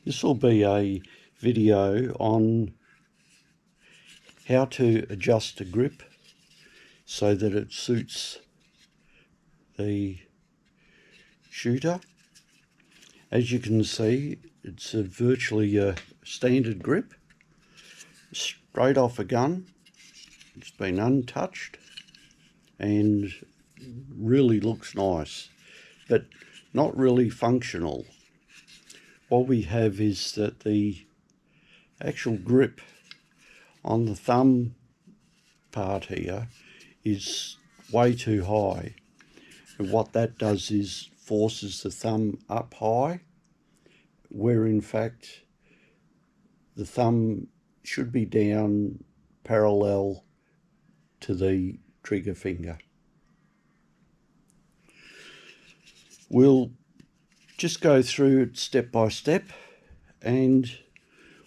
This will be a video on how to adjust a grip so that it suits the shooter. As you can see, it's virtually a standard grip, straight off a gun. It's been untouched and really looks nice, but not really functional. What we have is that the actual grip on the thumb part here is way too high, and what that does is forces the thumb up high, where in fact the thumb should be down parallel to the trigger finger. We'll just go through it step by step, and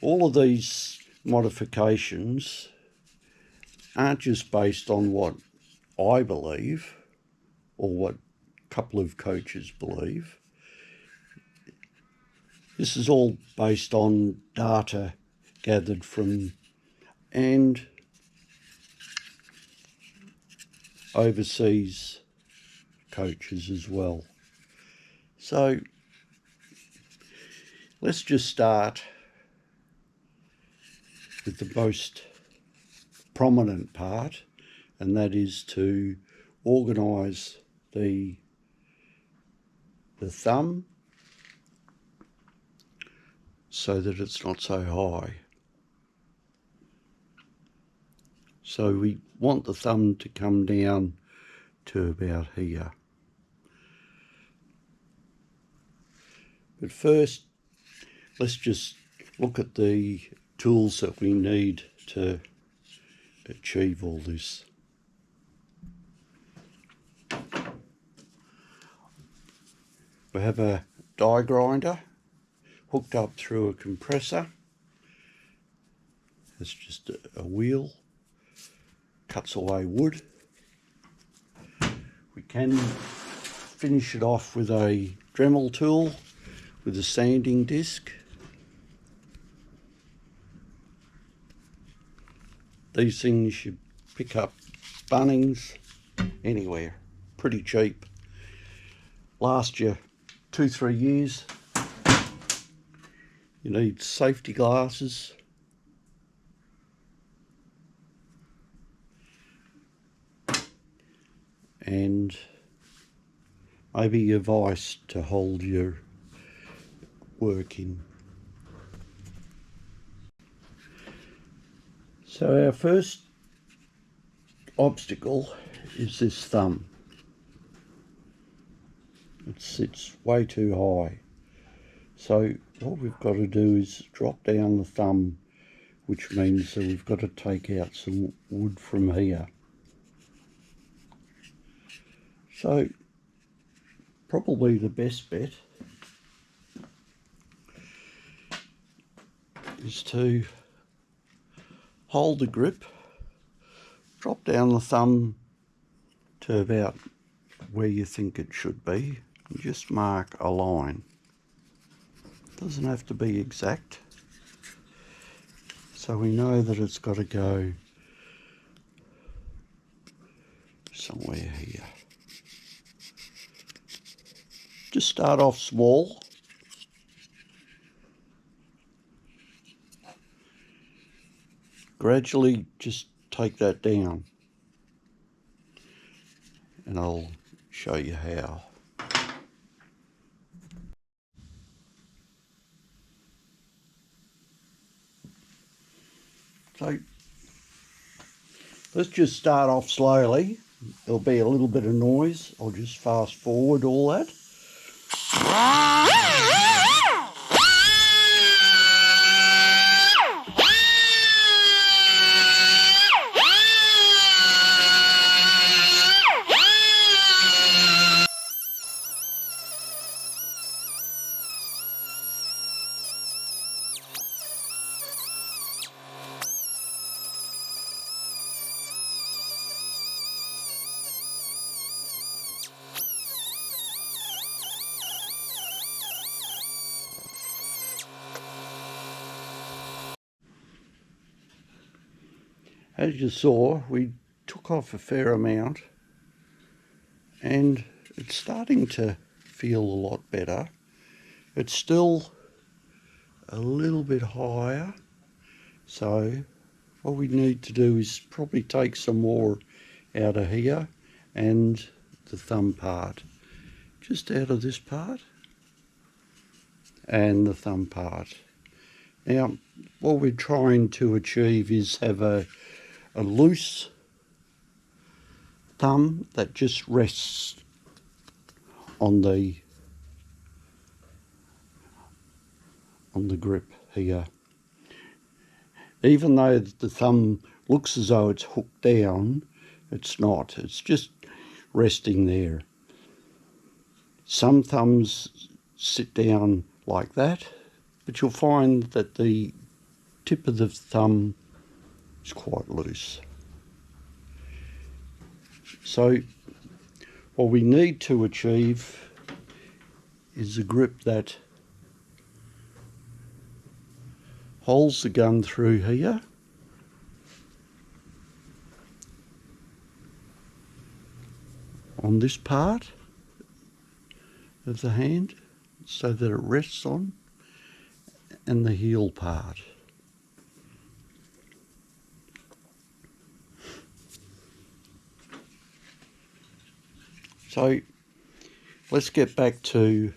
all of these modifications aren't just based on what I believe or what a couple of coaches believe. This is all based on data gathered from and overseas coaches as well. So let's just start with the most prominent part, and that is to organise the thumb so that it's not so high. So we want the thumb to come down to about here. But first, let's just look at the tools that we need to achieve all this. We have a die grinder hooked up through a compressor. It's just a wheel, cuts away wood. We can finish it off with a Dremel tool with a sanding disc. These things you pick up Bunnings, anywhere, pretty cheap. Last you 2-3 years. You need safety glasses. And maybe a vise to hold your work in. So our first obstacle is this thumb. It sits way too high. So what we've got to do is drop down the thumb, which means that we've got to take out some wood from here. So probably the best bet is to hold the grip, drop down the thumb to about where you think it should be, and just mark a line. Doesn't have to be exact, so we know that it's got to go somewhere here. Just start off small. Gradually just take that down, and I'll show you how. So let's just start off slowly. There'll be a little bit of noise. I'll just fast forward all that. As you saw, we took off a fair amount and it's starting to feel a lot better. It's still a little bit higher, so what we need to do is probably take some more out of here and the thumb part, just out of this part and the thumb part. Now what we're trying to achieve is have a loose thumb that just rests on the grip here. Even though the thumb looks as though it's hooked down, it's not. It's just resting there. Some thumbs sit down like that, but you'll find that the tip of the thumb is quite loose. So what we need to achieve is a grip that holds the gun through here, on this part of the hand, so that it rests on, and the heel part. So let's get back to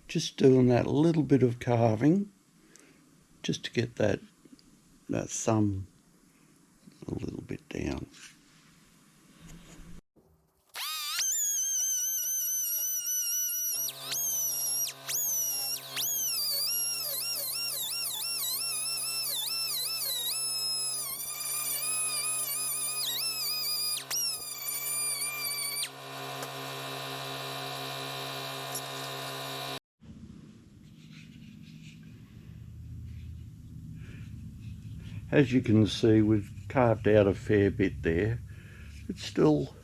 just doing that little bit of carving, just to get that thumb a little bit down. As you can see, we've carved out a fair bit there. It's still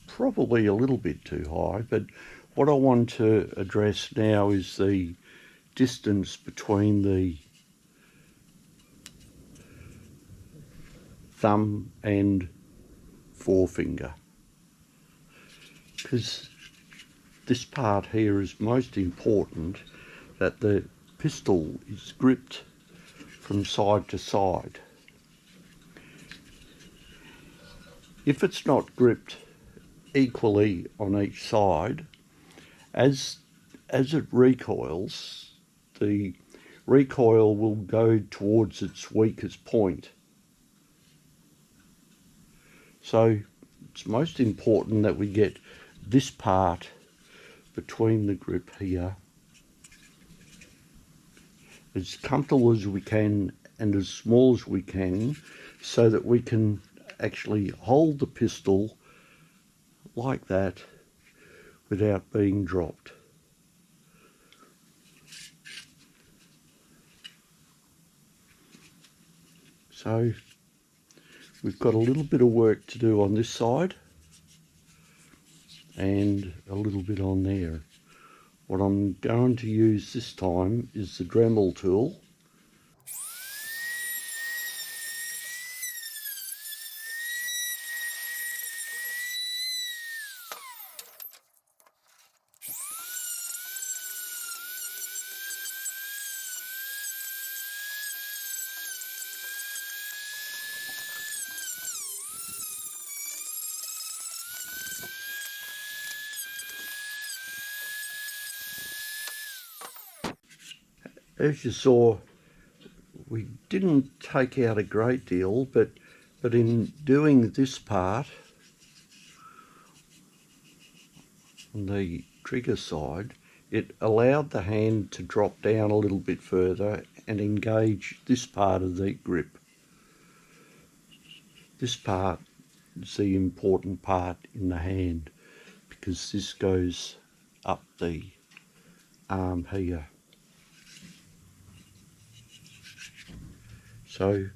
probably a little bit too high, but what I want to address now is the distance between the thumb and forefinger, because this part here is most important, that the pistol is gripped from side to side. If it's not gripped equally on each side, as it recoils, the recoil will go towards its weakest point. So it's most important that we get this part between the grip here as comfortable as we can and as small as we can, so that we can actually hold the pistol like that without being dropped. So we've got a little bit of work to do on this side and a little bit on there. What I'm going to use this time is the Dremel tool. As you saw, we didn't take out a great deal, but in doing this part on the trigger side, it allowed the hand to drop down a little bit further and engage this part of the grip. This part is the important part in the hand, because this goes up the arm here. So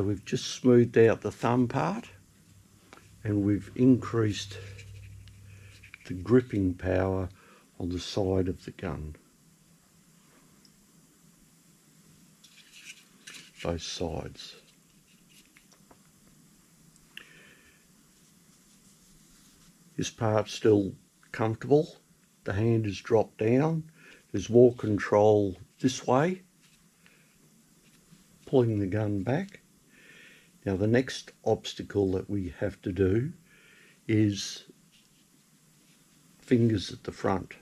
we've just smoothed out the thumb part, and we've increased the gripping power on the side of the gun, both sides. This part's still comfortable. The hand is dropped down. There's more control this way, pulling the gun back. Now the next obstacle that we have to do is fingers at the front.